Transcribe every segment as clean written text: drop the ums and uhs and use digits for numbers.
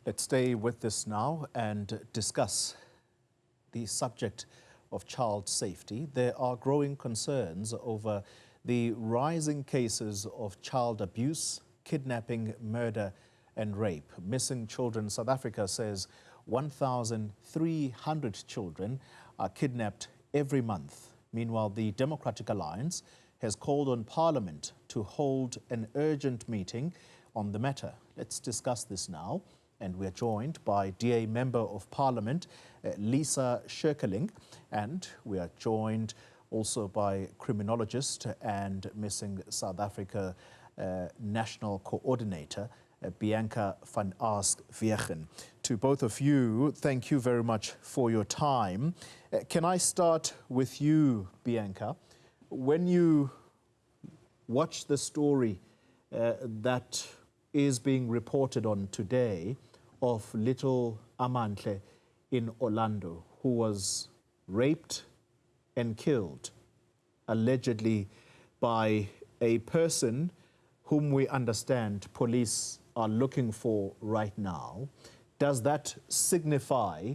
Let's stay with this now and discuss the subject of child safety. There are growing concerns over the rising cases of child abuse, kidnapping, murder and rape. Missing Children South Africa says 1,300 children are kidnapped every month. Meanwhile, the Democratic Alliance has called on Parliament to hold an urgent meeting on the matter. Let's discuss this now. And we're joined by DA Member of Parliament, Lisa Schickerling, and we are joined also by criminologist and Missing South Africa National Coordinator, Bianca van Aswegen. To both of you, thank you very much for your time. Can I start with you, Bianca? When you watch the story that is being reported on today of little Amantle in Orlando, who was raped and killed, allegedly by a person whom we understand police are looking for right now, does that signify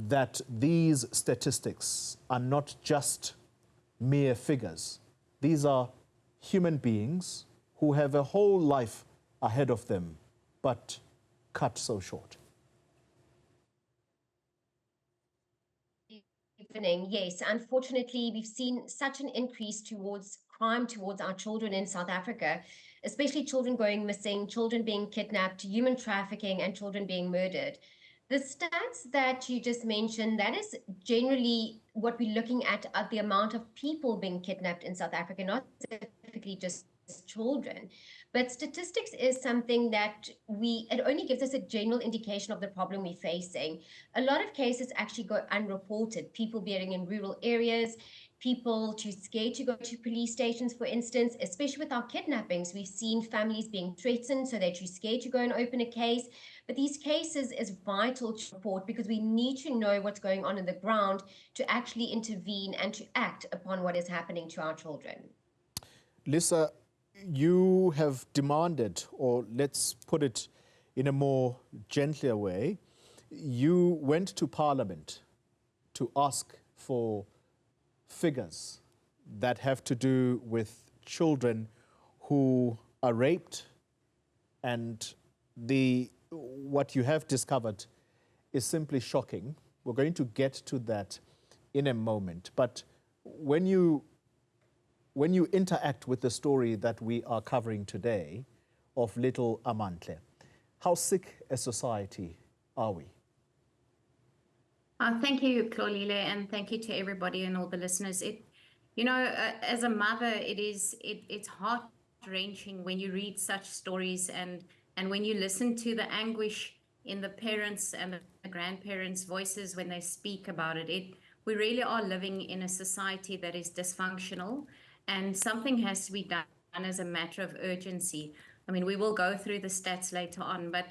that these statistics are not just mere figures? These are human beings who have a whole life ahead of them, but cut so short. Evening. Yes, unfortunately, we've seen such an increase towards crime towards our children in South Africa, especially children going missing, children being kidnapped, human trafficking, and children being murdered. The stats that you just mentioned, that is generally what we're looking at the amount of people being kidnapped in South Africa, not specifically just children. But statistics is something that it only gives us a general indication of the problem we're facing. A lot of cases actually go unreported, people being in rural areas, people too scared to go to police stations, for instance, especially with our kidnappings. We've seen families being threatened, so they're too scared to go and open a case. But these cases is vital to report because we need to know what's going on the ground to actually intervene and to act upon what is happening to our children. Lisa, you have demanded, or let's put it in a more gentler way, you went to Parliament to ask for figures that have to do with children who are raped, and what you have discovered is simply shocking. We're going to get to that in a moment, but when you interact with the story that we are covering today of little Amantle, how sick a society are we? Thank you, Clolile, and thank you to everybody and all the listeners. As a mother, it's heart-wrenching when you read such stories and when you listen to the anguish in the parents and the grandparents' voices when they speak about it. We really are living in a society that is dysfunctional, and something has to be done as a matter of urgency. I mean, we will go through the stats later on, but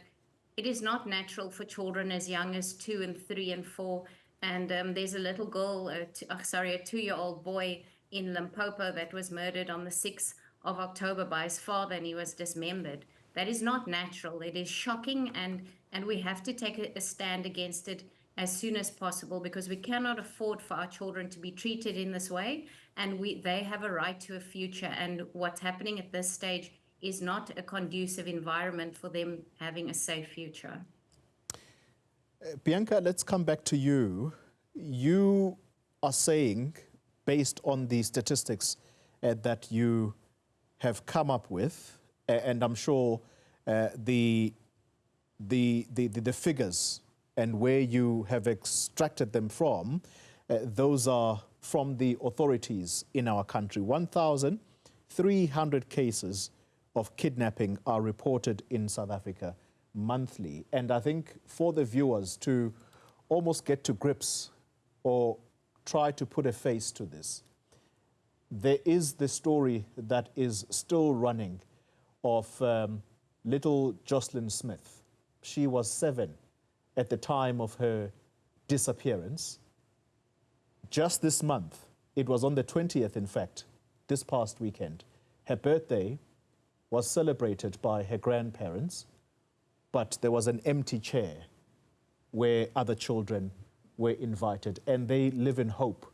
it is not natural for children as young as 2 and 3 and 4. And there's a little girl, a 2-year-old boy in Limpopo that was murdered on the 6th of October by his father, and he was dismembered. That is not natural. It is shocking, and we have to take a stand against it as soon as possible, because we cannot afford for our children to be treated in this way, and they have a right to a future, and what's happening at this stage is not a conducive environment for them having a safe future. Bianca, let's come back to you. You are saying, based on the statistics that you have come up with, and I'm sure the figures and where you have extracted them from, those are from the authorities in our country. 1,300 cases of kidnapping are reported in South Africa monthly. And I think for the viewers to almost get to grips or try to put a face to this, there is the story that is still running of little Jocelyn Smith. She was 7 at the time of her disappearance. Just this month, it was on the 20th, in fact, this past weekend, her birthday was celebrated by her grandparents, but there was an empty chair where other children were invited, and they live in hope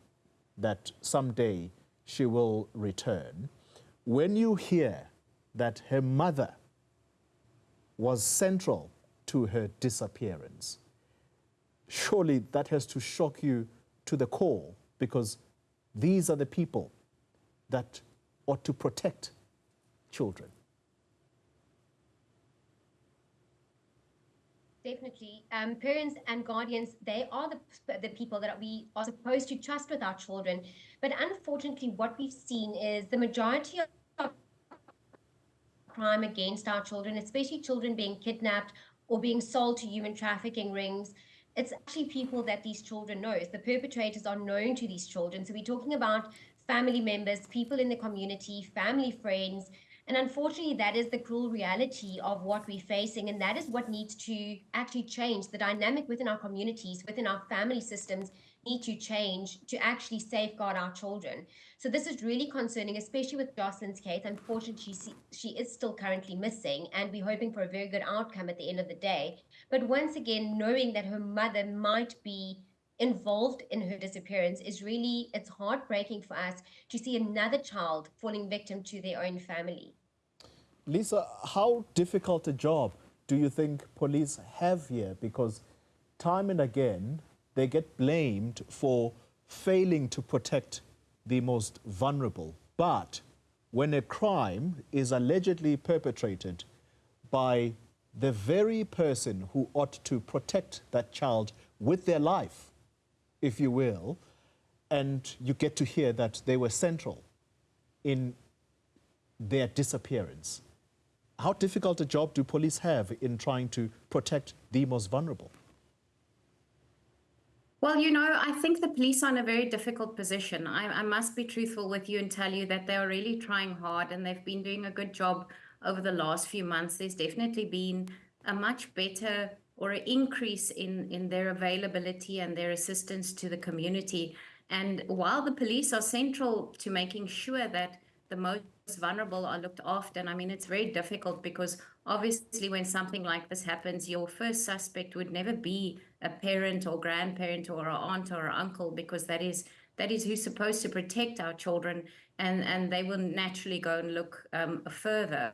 that someday she will return. When you hear that her mother was central to her disappearance, surely that has to shock you to the core, because these are the people that ought to protect children. Definitely. Parents and guardians, they are the people that we are supposed to trust with our children. But unfortunately, what we've seen is the majority of crime against our children, especially children being kidnapped or being sold to human trafficking rings, it's actually people that these children know. The perpetrators are known to these children. So we're talking about family members, people in the community, family, friends. And unfortunately, that is the cruel reality of what we're facing. And that is what needs to actually change. The dynamic within our communities, within our family systems, need to change to actually safeguard our children. So this is really concerning, especially with Jocelyn's case. Unfortunately, she is still currently missing, and we're hoping for a very good outcome at the end of the day. But once again, knowing that her mother might be involved in her disappearance is really, it's heartbreaking for us to see another child falling victim to their own family. Lisa, how difficult a job do you think police have here? Because time and again, they get blamed for failing to protect the most vulnerable. But when a crime is allegedly perpetrated by the very person who ought to protect that child with their life, if you will, and you get to hear that they were central in their disappearance, how difficult a job do police have in trying to protect the most vulnerable? Well, I think the police are in a very difficult position. I must be truthful with you and tell you that they are really trying hard, and they've been doing a good job over the last few months. There's definitely been a much better or an increase in their availability and their assistance to the community. And while the police are central to making sure that the most vulnerable are looked after, and I mean, it's very difficult because obviously when something like this happens, your first suspect would never be a parent or grandparent or an aunt or an uncle, because that is who's supposed to protect our children, and they will naturally go and look further.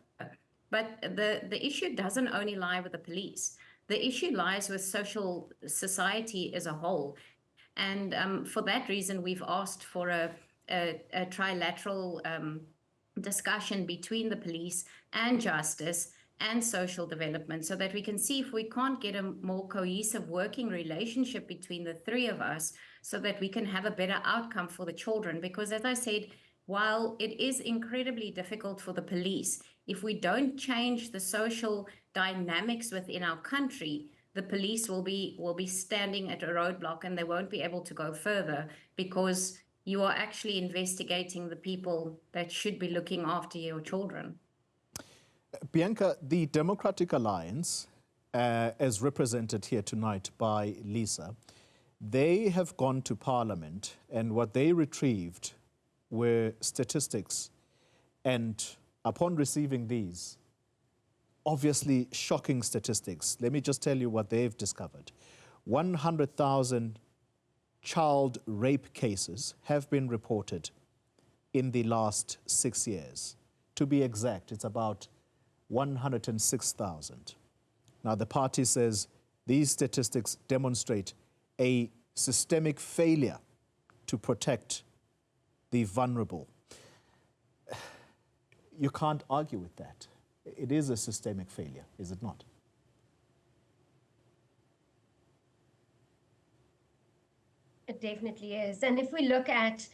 But the issue doesn't only lie with the police. The issue lies with social society as a whole. And for that reason, we've asked for a trilateral discussion between the police and justice and social development, so that we can see if we can't get a more cohesive working relationship between the three of us, so that we can have a better outcome for the children. Because as I said, while it is incredibly difficult for the police, if we don't change the social dynamics within our country, the police will be standing at a roadblock, and they won't be able to go further, because you are actually investigating the people that should be looking after your children. Bianca, the Democratic Alliance, as represented here tonight by Lisa, they have gone to Parliament, and what they retrieved were statistics. And upon receiving these, obviously shocking statistics, let me just tell you what they've discovered. 100,000 child rape cases have been reported in the last 6 years. To be exact, it's about 106,000. Now, the party says these statistics demonstrate a systemic failure to protect the vulnerable. You can't argue with that. It is a systemic failure, is it not? It definitely is. And if we look at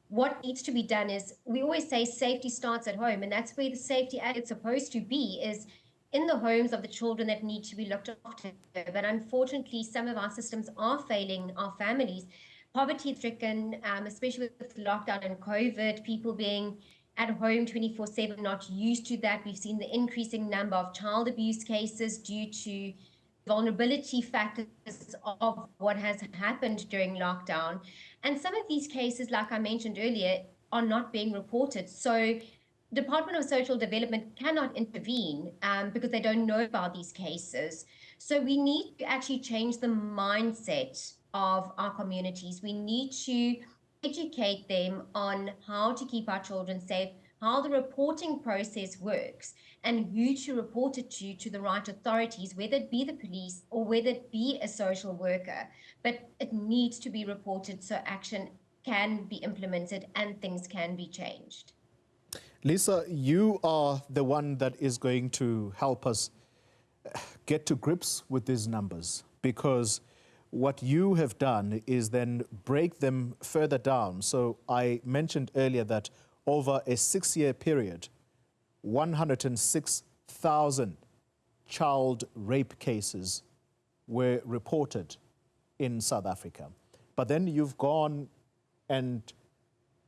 what needs to be done, is we always say safety starts at home, and that's where the safety act is supposed to be, is in the homes of the children that need to be looked after. But unfortunately, some of our systems are failing our families. Poverty-stricken, especially with lockdown and COVID, people being at home 24/7, not used to that. We've seen the increasing number of child abuse cases due to vulnerability factors of what has happened during lockdown. And some of these cases, like I mentioned earlier, are not being reported. So Department of Social Development cannot intervene because they don't know about these cases. So we need to actually change the mindset of our communities. We need to educate them on how to keep our children safe, how the reporting process works, and who to report it to the right authorities, whether it be the police or whether it be a social worker. But it needs to be reported so action can be implemented and things can be changed. Lisa, you are the one that is going to help us get to grips with these numbers, because what you have done is then break them further down. So I mentioned earlier that over a 6-year period, 106,000 child rape cases were reported in South Africa. But then you've gone and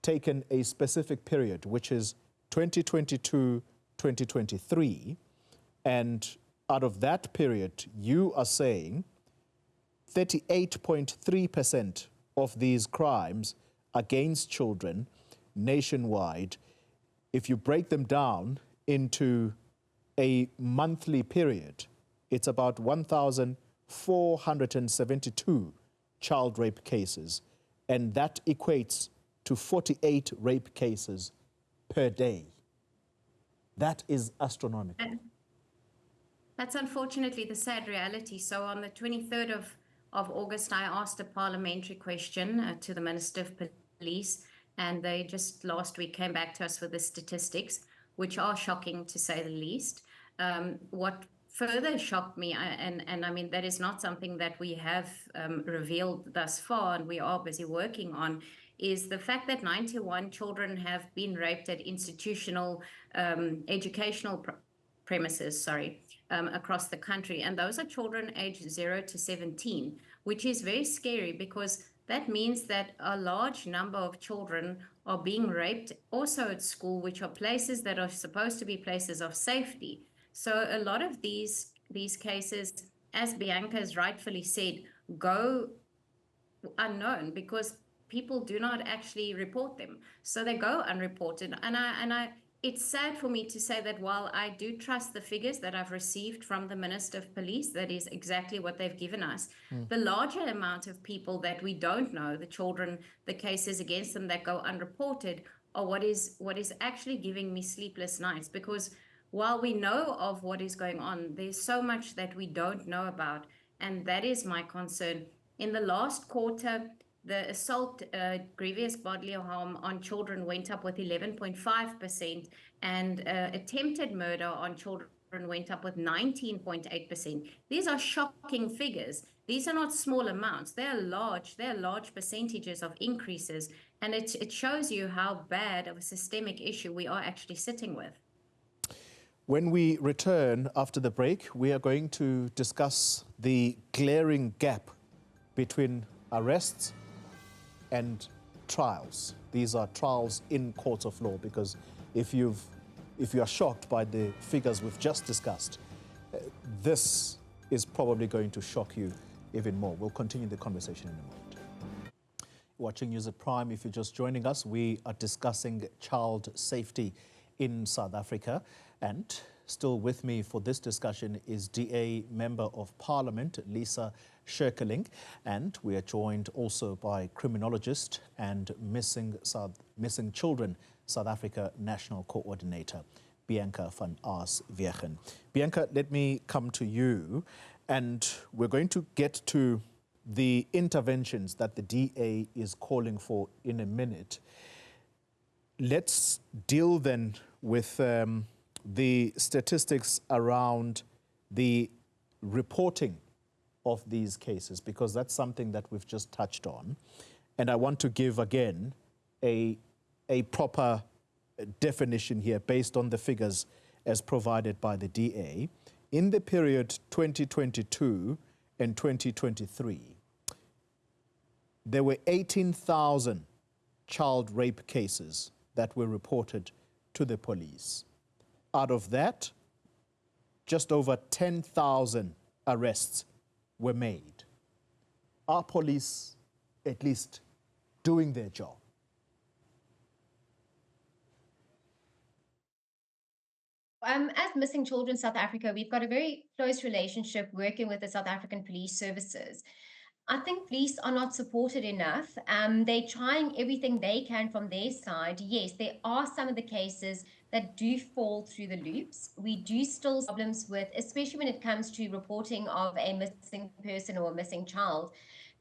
taken a specific period, which is 2022-2023, and out of that period, you are saying 38.3% of these crimes against children nationwide, if you break them down into a monthly period, it's about 1,472 child rape cases, and that equates to 48 rape cases per day. That is astronomical. That's unfortunately the sad reality. So on the 23rd of August, I asked a parliamentary question to the Minister of Police, and they just last week came back to us with the statistics, which are shocking to say the least. What further shocked me, and I mean, that is not something that we have revealed thus far, and we are busy working on, is the fact that 91 children have been raped at institutional educational premises, across the country. And those are children aged 0 to 17, which is very scary, because that means that a large number of children are being raped also at school, which are places that are supposed to be places of safety. So a lot of these cases, as Bianca has rightfully said, go unknown because people do not actually report them. So they go unreported. And it's sad for me to say that while I do trust the figures that I've received from the Minister of Police, that is exactly what they've given us, the larger amount of people that we don't know, the children, the cases against them that go unreported, are what is actually giving me sleepless nights. Because while we know of what is going on, there's so much that we don't know about. And that is my concern. In the last quarter, the assault, grievous bodily harm on children went up with 11.5%, and attempted murder on children went up with 19.8%. These are shocking figures. These are not small amounts. They are large percentages of increases, and it shows you how bad of a systemic issue we are actually sitting with. When we return after the break, we are going to discuss the glaring gap between arrests and trials. These are trials in courts of law, because if you are shocked by the figures we've just discussed, this is probably going to shock you even more. We'll continue the conversation in a moment. Watching News at Prime, if you're just joining us, we are discussing child safety in South Africa, and still with me for this discussion is DA Member of Parliament Lisa Schickerling, and we are joined also by criminologist and missing children South Africa National Coordinator Bianca van Aswegen. Bianca, let me come to you, and we're going to get to the interventions that the DA is calling for in a minute. Let's deal then with the statistics around the reporting of these cases, because that's something that we've just touched on. And I want to give again a proper definition here based on the figures as provided by the DA. In the period 2022 and 2023, there were 18,000 child rape cases that were reported to the police. Out of that, just over 10,000 arrests were made. Are police at least doing their job? As Missing Children South Africa, we've got a very close relationship working with the South African Police Services. I think police are not supported enough. They're trying everything they can from their side. Yes, there are some of the cases that do fall through the loops. We do still have problems with, especially when it comes to reporting of a missing person or a missing child,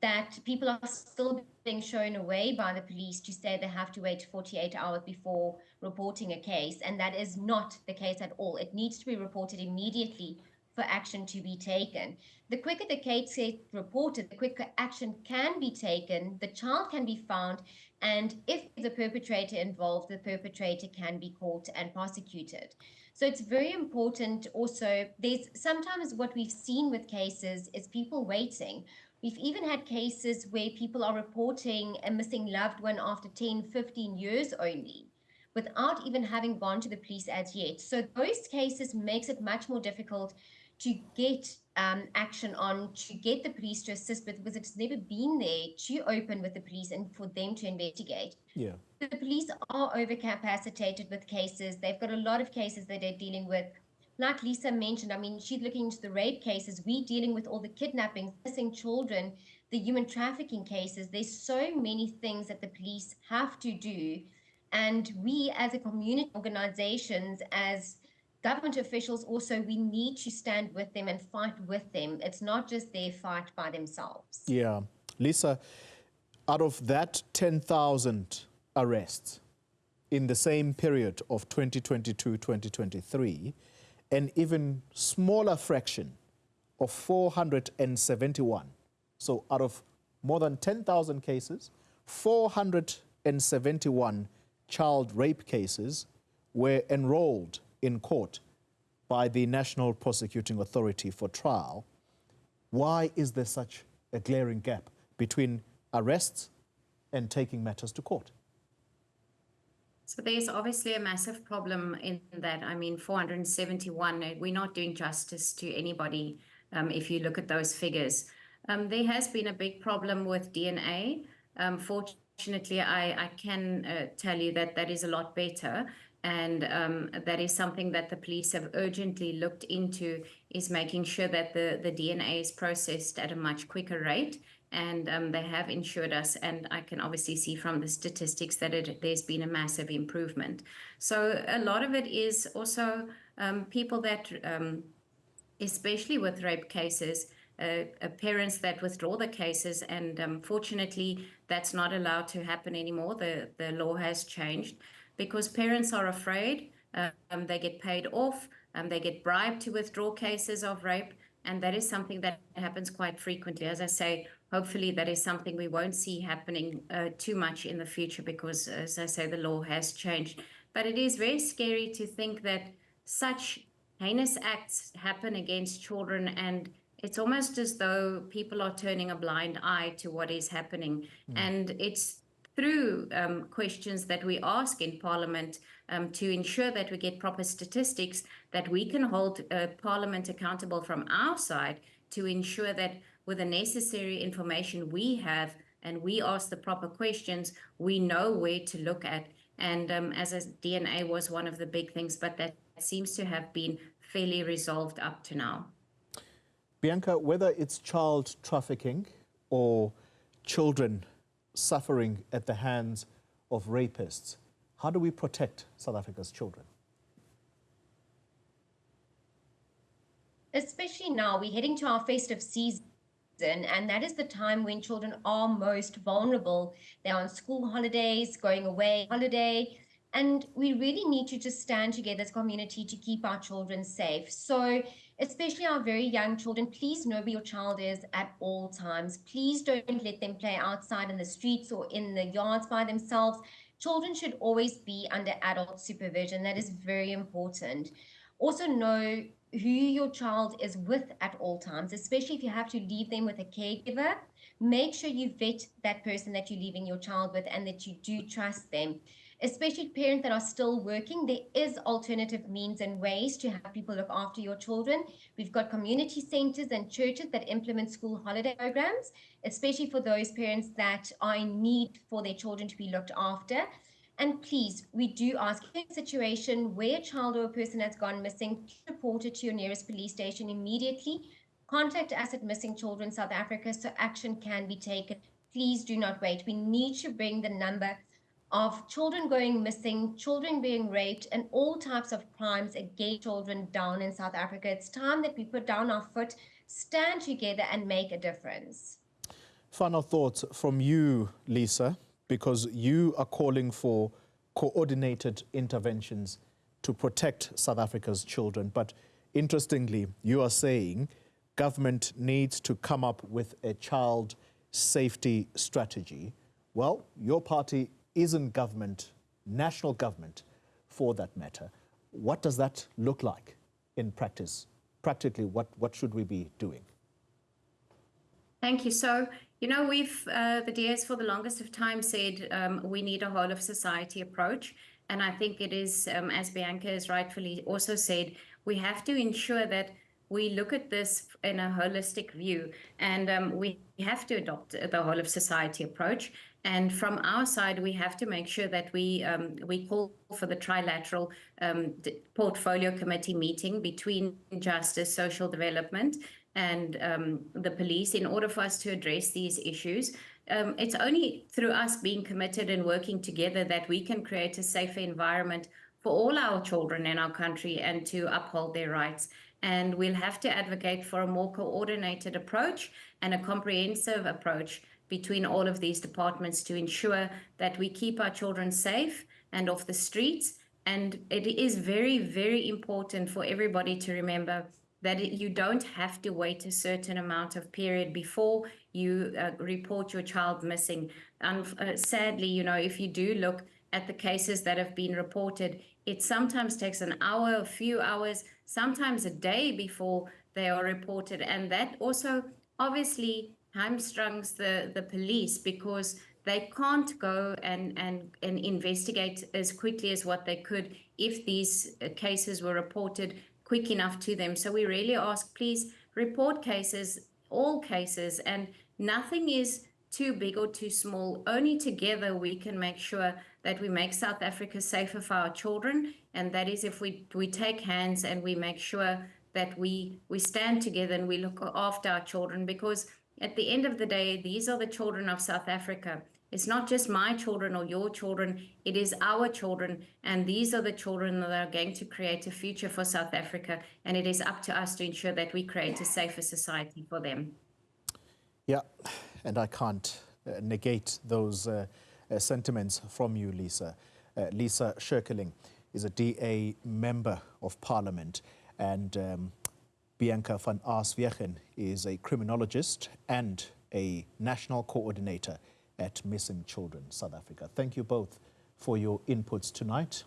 that people are still being shown away by the police to say they have to wait 48 hours before reporting a case. And that is not the case at all. It needs to be reported immediately for action to be taken. The quicker the case gets reported, the quicker action can be taken, the child can be found, and if the perpetrator involved, the perpetrator can be caught and prosecuted. So it's very important also, there's sometimes what we've seen with cases is people waiting. We've even had cases where people are reporting a missing loved one after 10, 15 years only, without even having gone to the police as yet. So those cases makes it much more difficult to get action on, to get the police to assist with, because it's never been there to open with the police and for them to investigate. Yeah. The police are overcapacitated with cases. They've got a lot of cases that they're dealing with. Like Lisa mentioned, I mean, she's looking into the rape cases. We're dealing with all the kidnappings, missing children, the human trafficking cases. There's so many things that the police have to do. And we as a community organizations, as government officials also, we need to stand with them and fight with them. It's not just their fight by themselves. Yeah. Lisa, out of that 10,000 arrests in the same period of 2022-2023, an even smaller fraction of 471. So out of more than 10,000 cases, 471 child rape cases were enrolled in court by the National Prosecuting Authority for trial. Why is there such a glaring gap between arrests and taking matters to court? So there's obviously a massive problem in that. I mean, 471, we're not doing justice to anybody if you look at those figures. There has been a big problem with DNA. Fortunately, I can tell you that that is a lot better. And that is something that the police have urgently looked into, is making sure that the DNA is processed at a much quicker rate. And they have ensured us, and I can obviously see from the statistics that there's been a massive improvement. So a lot of it is also people that, especially with rape cases, parents that withdraw the cases, and fortunately that's not allowed to happen anymore. The law has changed because parents are afraid. They get paid off, they get bribed to withdraw cases of rape, and that is something that happens quite frequently. As I say, hopefully that is something we won't see happening too much in the future because, as I say, the law has changed. But it is very scary to think that such heinous acts happen against children, and it's almost as though people are turning a blind eye to what is happening. And it's through questions that we ask in Parliament to ensure that we get proper statistics, that we can hold Parliament accountable from our side to ensure that with the necessary information we have and we ask the proper questions, we know where to look at. And as a DNA was one of the big things, but that seems to have been fairly resolved up to now. Bianca, whether it's child trafficking or children suffering at the hands of rapists, how do we protect South Africa's children? Especially now, we're heading to our festive season, and that is the time when children are most vulnerable. They're on school holidays, going away holiday, and we really need to just stand together as a community to keep our children safe. So especially our very young children, please know where your child is at all times. Please don't let them play outside in the streets or in the yards by themselves. Children should always be under adult supervision. That is very important. Also know who your child is with at all times, especially if you have to leave them with a caregiver. Make sure you vet that person that you're leaving your child with and that you do trust them. Especially parents that are still working, there is alternative means and ways to have people look after your children. We've got community centers and churches that implement school holiday programs, especially for those parents that are in need for their children to be looked after. And please, we do ask, in a situation where a child or a person has gone missing, please report it to your nearest police station immediately. Contact us at Missing Children South Africa so action can be taken. Please do not wait. We need to bring the number of children going missing, children being raped, and all types of crimes against children down in South Africa. It's time that we put down our foot, stand together, and make a difference. Final thoughts from you, Lisa, because you are calling for coordinated interventions to protect South Africa's children. But interestingly, you are saying government needs to come up with a child safety strategy. Well, your party is in government, national government, for that matter. What does that look like in practice? Practically, what should we be doing? Thank you. So, you know, the DS for the longest of time said we need a whole of society approach. And I think it is, as Bianca has rightfully also said, we have to ensure that we look at this in a holistic view, and we have to adopt the whole of society approach. And from our side, we have to make sure that we call for the trilateral portfolio committee meeting between justice, social development, and the police in order for us to address these issues. It's only through us being committed and working together that we can create a safer environment for all our children in our country and to uphold their rights. And we'll have to advocate for a more coordinated approach and a comprehensive approach between all of these departments to ensure that we keep our children safe and off the streets. And it is very, very important for everybody to remember that you don't have to wait a certain amount of period before you report your child missing. Sadly, you know, if you do look at the cases that have been reported, it sometimes takes an hour, a few hours, sometimes a day before they are reported. And that also obviously hamstrings the police because they can't go and investigate as quickly as what they could if these cases were reported quick enough to them. So we really ask, please report cases, all cases, and nothing is too big or too small. Only together we can make sure that we make South Africa safer for our children, and that is if we take hands and we make sure that we stand together and we look after our children, because at the end of the day, these are the children of South Africa. It's not just my children or your children, it is our children, and these are the children that are going to create a future for South Africa, and it is up to us to ensure that we create a safer society for them. Yeah, and I can't negate those sentiments from you, Lisa. Lisa Schickerling is a DA Member of Parliament, and Bianca van Aswegen is a criminologist and a national coordinator at Missing Children South Africa. Thank you both for your inputs tonight.